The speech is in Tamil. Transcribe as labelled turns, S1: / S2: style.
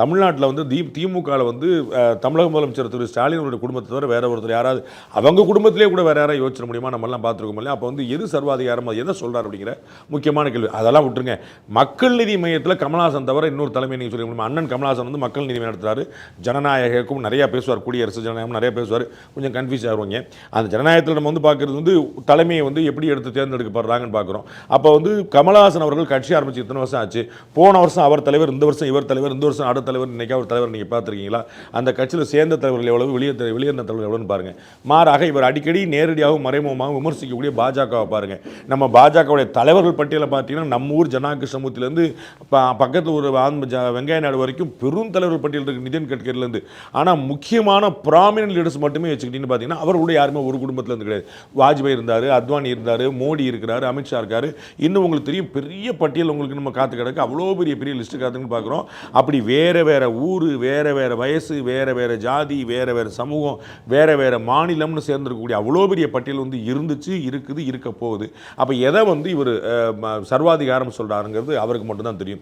S1: தமிழ்நாட்டில் வந்து திமுகவில் வந்து தமிழக முதலமைச்சர் திரு ஸ்டாலினுடைய குடும்பத்தை தவிர வேற ஒருத்தர் யாராவது அவங்க குடும்பத்திலே கூட வேற யாராவது யோசிச்சிட முடியுமா? நம்மளாம் பார்த்துருக்கோம் இல்லையா? அப்போ வந்து எது சர்வாதிகாரம், அது எதை சொல்கிறார் அப்படிங்கிற முக்கியமான கேள்வி. அதெல்லாம் விட்டுருங்க. மக்கள் நீதி மையத்தில் கமலஹாசன் தவிர இன்னொரு தலைமை நீங்கள் சொல்ல முடியுமா? அண்ணன் கமலஹாசன் வந்து மக்கள் நீதி மையம் நடத்துறாரு. ஜனநாயகம் நிறையா பேசுவார், குடியரசு ஜனநாயகம் நிறையா பேசுவார். கொஞ்சம் கன்ஃபியூஸ் ஆகுவாங்க. அந்த ஜனநாயகத்தில் நம்ம வந்து பார்க்குறது வந்து தலைமையை வந்து எப்படி எடுத்து தேர்ந்தெடுக்கப்படுறாங்கன்னு பார்க்குறோம். அப்போ வந்து கமலஹாசன் அவர்கள் கட்சி ஆரம்பிச்சு இத்தனை வருஷம் ஆச்சு. போன வருஷம் அவர் தலைவர், இந்த வருஷம் இவர் தலைவர், இந்த வருஷம் அடுத்த தலைவர், இன்னைக்கு அவர் தலைவர். நீங்கள் பார்த்துருக்கீங்களா? அந்த கட்சியில் சேர்ந்த தலைவர்கள் எவ்வளவு, வெளியேறின தலைவர் எவ்வளோன்னு பாருங்கள். மாறாக இவர் அடிக்கடி நேரடியாகவும் மறைமுகமாகவும் விமர்சிக்கக்கூடிய பாஜகவை பாருங்கள். நம்ம பாஜகவுடைய தலைவர்கள் பட்டியலை பார்த்தீங்கன்னா நம்ம ஊர் ஜனா கிருஷ்ணமூர்த்திலேருந்து பக்கத்து ஒரு வெங்கைய நாயுடு வரைக்கும் பெரும் தலைவர்கள் பட்டியல் இருக்குது, நிதின் கட்கரிலேருந்து. ஆனால் முக்கியமான ப்ராமினன்ட் லீடர்ஸ் மட்டுமே வச்சுக்கிட்டீங்கன்னு பார்த்தீங்கன்னா அவருடைய யாருமே ஒரு குடும்பத்தில் கிடையாது. வாஜ்பாய் இருந்தார், அத்வானி இருந்தார், மோடி இருக்கிறார், அமித்ஷா இருக்கார். இன்னும் உங்களுக்கு தெரியும் பெரிய பட்டியல் உங்களுக்கு நம்ம காத்து கிடக்கு. அவ்வளோ பெரிய லிஸ்ட்டு காத்துன்னு பார்க்குறோம். அப்படி வேறு வேறு ஊர், வேறு வேறு வயசு, வேறு வேறு ஜாதி, வேறு வேறு சமூகம், வேறு வேறு மாநிலம்னு சேர்ந்துருக்கக்கூடிய அவ்வளோ பெரிய பட்டியல் வந்து இருந்துச்சு, இருக்குது, இருக்க போகுது. அப்போ எதை வந்து இவர் சர்வாதிகாரம் சொல்கிறாருங்கிறது அவருக்கு மட்டும்தான் தெரியும்.